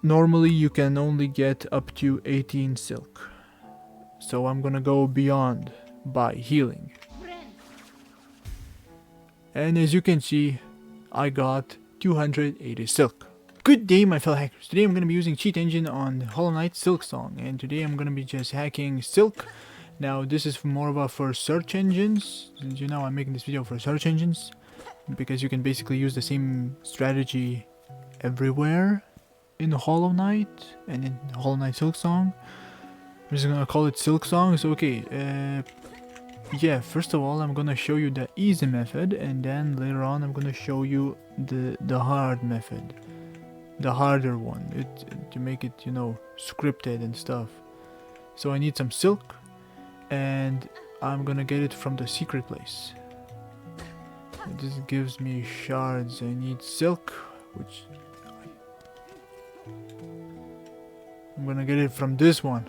Normally you can only get up to 18 silk. So I'm gonna go beyond by healing. And as you can see, I got 280 silk. Good day, my fellow hackers. Today I'm gonna be using cheat engine on Hollow Knight Silksong, and today I'm gonna be just hacking silk. Now this is for search engines. As you know, I'm making this video for search engines because you can basically use the same strategy everywhere in Hollow Knight and in Hollow Knight Silksong. I'm just gonna call it Silksong. So okay, yeah, first of all I'm gonna show you the easy method, and then later on I'm gonna show you the hard method, the harder one, to make it, you know, scripted and stuff. So I need some silk, and I'm gonna get it from the secret place. This gives me shards. I need silk, which I'm gonna get it from this one.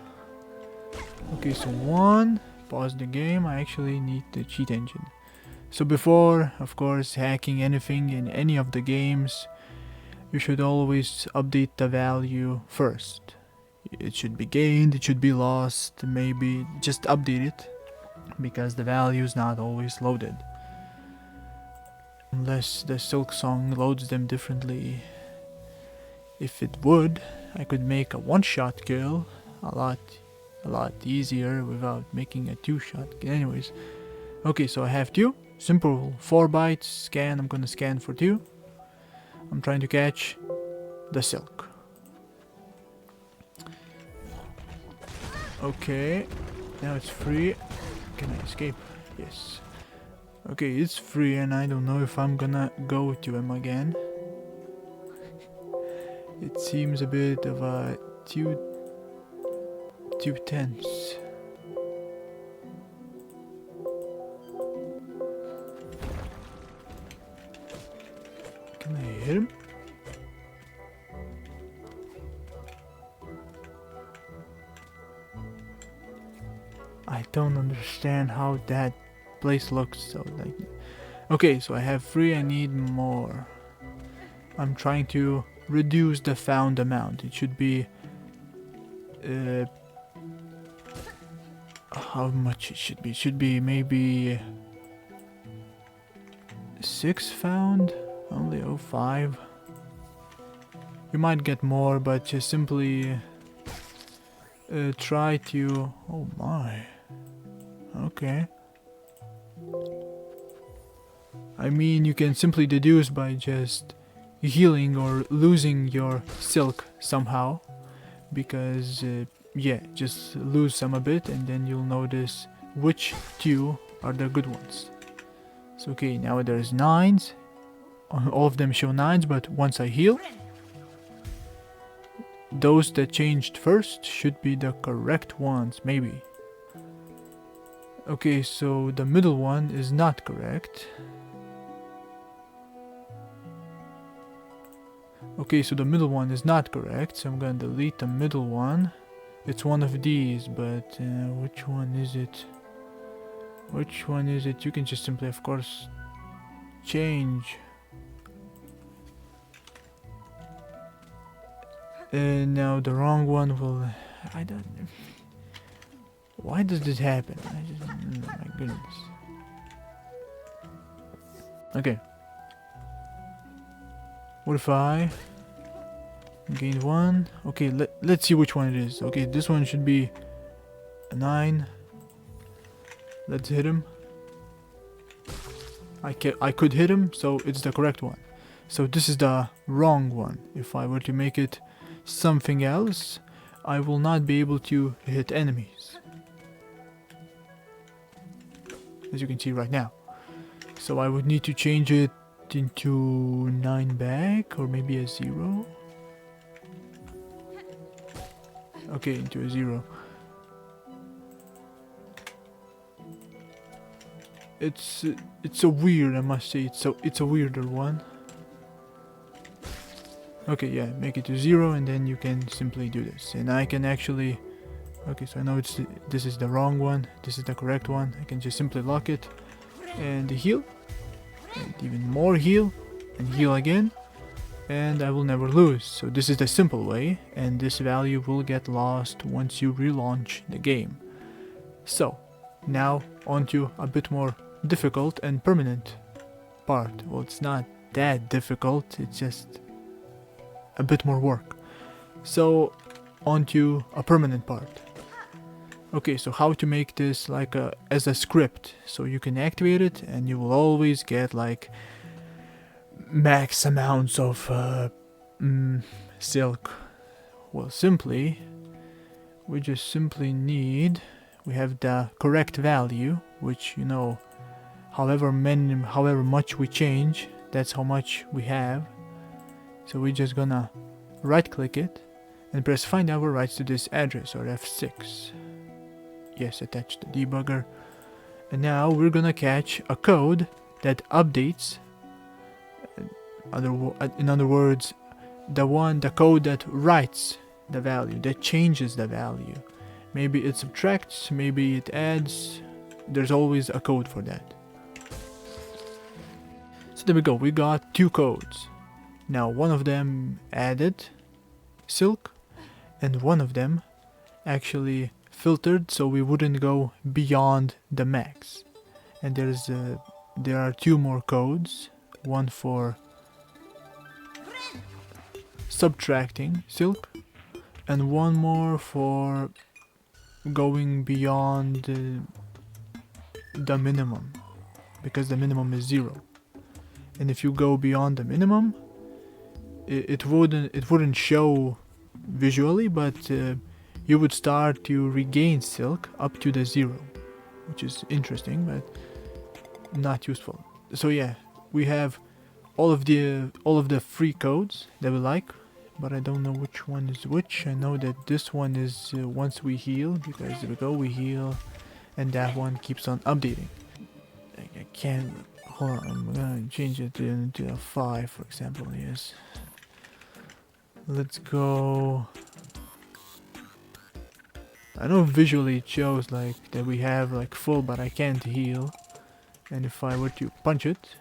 Okay, so one, pause the game. I actually need the cheat engine. So before, of course, hacking anything in any of the games, you should always update the value first. It should be gained, it should be lost, maybe just update it, because the value is not always loaded. Unless the Silksong loads them differently. If it would, I could make a one-shot kill a lot easier without making a two-shot. Anyways, okay, so I have two simple 4 bytes scan. I'm gonna scan for 2. I'm trying to catch the silk. Okay, now it's free. Can I escape? Yes. Okay, it's free, and I don't know if I'm gonna go to him again. It seems a bit of a too tense. Can I hit him? I don't understand how that place looks. So like, okay, so I have 3. I need more. I'm trying to reduce the found amount. It should be how much it should be? It should be maybe 6 found. Only 05. You might get more, but just simply try to. Oh my. Okay. I mean, you can simply deduce by just healing or losing your silk somehow, because yeah, just lose some a bit and then you'll notice which 2 are the good ones. So okay, now there's 9s. All of them show 9s, but once I heal, those that changed first should be the correct ones, maybe. Okay, so the middle one is not correct. Okay, so the middle one is not correct, so I'm gonna delete the middle one. It's one of these, but which one is it? Which one is it? You can just simply, of course, change. Now the wrong one will... I don't... Why does this happen? I just... Oh my goodness. Okay. What if I gained 1? Okay, let's see which one it is. Okay, this one should be a 9. Let's hit him. I could hit him, so it's the correct one. So this is the wrong one. If I were to make it something else, I will not be able to hit enemies, as you can see right now. So I would need to change it into 9 back, or maybe a 0. Okay, into a 0. It's a weird, I must say. It's a weirder one. Okay, yeah, make it to 0, and then you can simply do this. And I can actually... Okay, so I know this is the wrong one. This is the correct one. I can just simply lock it and heal. And even more heal. And heal again. and I will never lose. So this is the simple way, and this value will get lost once you relaunch the game. So now onto a bit more difficult and permanent part. Well, it's not that difficult, it's just a bit more work. So onto a permanent part. Okay, so how to make this like as a script, so you can activate it and you will always get like max amounts of silk. Well, we just simply need, we have the correct value, which, you know, however much we change, that's how much we have. So we're just gonna right click it and press find overwrites to this address, or F6. Yes, attach the debugger. And now we're gonna catch a code that updates, in other words, the code that writes the value, that changes the value. Maybe it subtracts, maybe it adds. There's always a code for that. So there we go, we got two codes. Now one of them added silk, and one of them actually filtered so we wouldn't go beyond the max. And there are two more codes, one for subtracting silk and one more for going beyond the minimum, because the minimum is 0. And if you go beyond the minimum, it wouldn't show visually, but you would start to regain silk up to the 0, which is interesting but not useful. So yeah, we have all of the free codes that we like, but I don't know which one is which. I know that this one is once we heal, because there we go, we heal, and that one keeps on updating. I can't, hold on, I'm gonna change it to a 5, for example. Yes, let's go. I know visually it shows like that we have like full, but I can't heal. And if I were to punch it,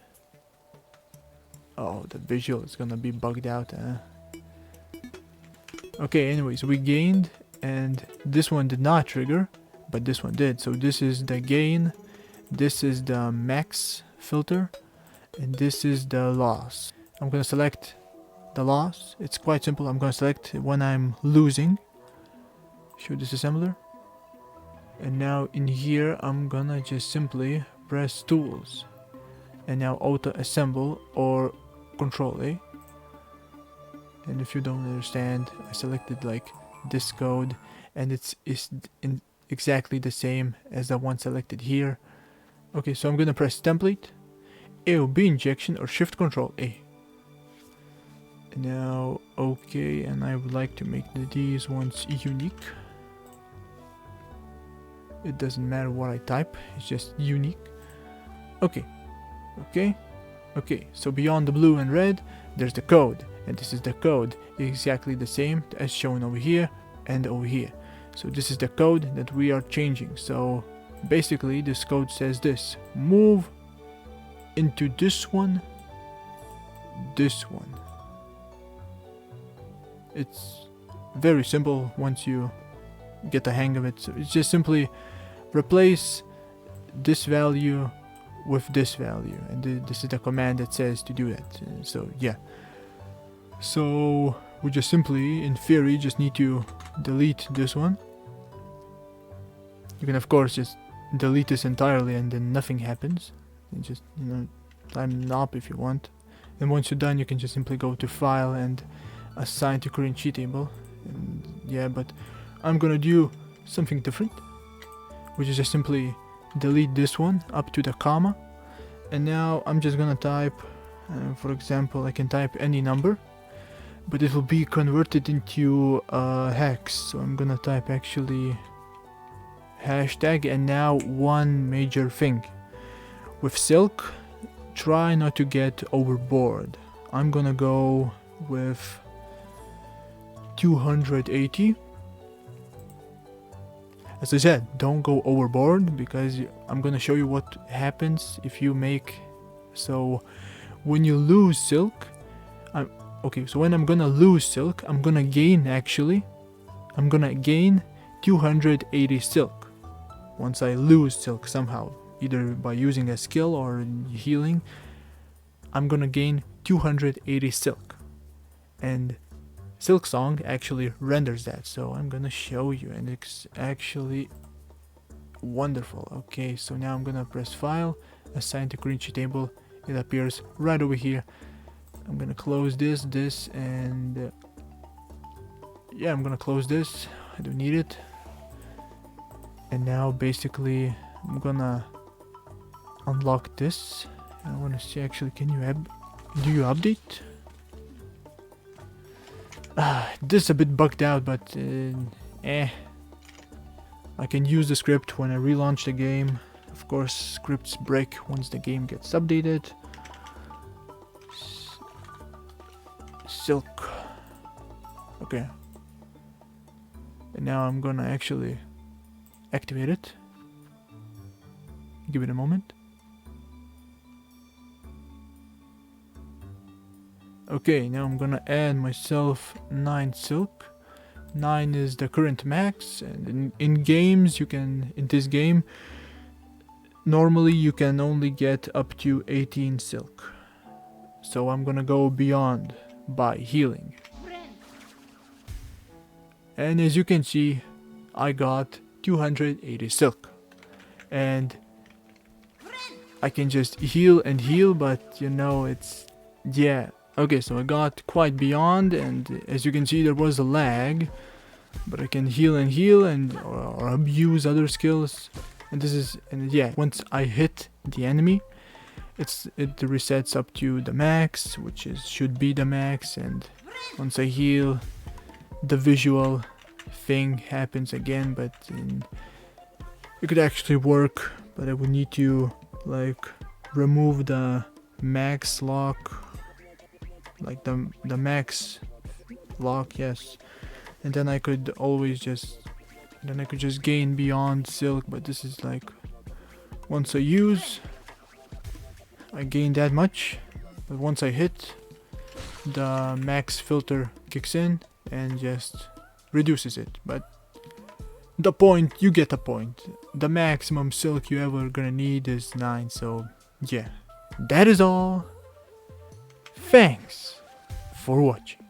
oh, the visual is gonna be bugged out. Okay, anyways, we gained, and this one did not trigger, but this one did. So this is the gain, this is the max filter, and this is the loss. I'm gonna select the loss. It's quite simple. I'm gonna select when I'm losing. Show disassembler. And now in here I'm gonna just simply press tools, and now auto assemble or control A. And if you don't understand, I selected like this code, and it's exactly the same as the one selected here. Okay, so I'm gonna press template, AOB injection, or shift control A. Now okay, and I would like to make these ones unique. It doesn't matter what I type, it's just unique. Okay, so beyond the blue and red, there's the code, and this is the code, exactly the same as shown over here and over here. So this is the code that we are changing. So basically this code says this: move into this one. It's very simple once you get the hang of it. So it's just simply replace this value with this value, and this is the command that says to do that. So yeah, so we just simply, in theory, just need to delete this one. You can of course just delete this entirely and then nothing happens, and just, you know, time it up if you want. And once you're done, you can just simply go to file and assign to current cheat table. And yeah, but I'm gonna do something different, which is just simply delete this one up to the comma. And now I'm just gonna type, for example, I can type any number, but it will be converted into hex. So I'm gonna type actually hashtag. And now one major thing with silk, try not to get overboard. I'm gonna go with 280. As I said, don't go overboard, because I'm gonna show you what happens if you make. So when you lose silk, Okay, so when I'm gonna lose silk, I'm gonna gain 280 silk. Once I lose silk somehow, either by using a skill or healing, I'm gonna gain 280 silk. And Silksong actually renders that, so I'm gonna show you, and it's actually wonderful. Okay, so now I'm gonna press file, assign to current table. It appears right over here. I'm gonna close this, and yeah, I'm gonna close this. I don't need it. And now basically I'm gonna unlock this. I want to see actually, do you update? This is a bit bugged out, but I can use the script when I relaunch the game. Of course, scripts break once the game gets updated. Silk. Okay. And now I'm gonna actually activate it. Give it a moment. Okay, now I'm gonna add myself 9 silk. 9 is the current max, and in games in this game, normally you can only get up to 18 silk. So I'm gonna go beyond by healing. And as you can see, I got 280 silk. And I can just heal and heal, but you know, yeah. Okay, so I got quite beyond, and as you can see, there was a lag, but I can heal and heal or abuse other skills. And yeah, once I hit the enemy, it resets up to the max, which should be the max, and once I heal, the visual thing happens again, but it could actually work, but I would need to like remove the max lock, like the max lock, yes, and then I could just gain beyond silk. But this is like, once I gain that much, but once I hit, the max filter kicks in and just reduces it. But you get the point. The maximum silk you ever gonna need is 9. So yeah, that is all. Thanks for watching.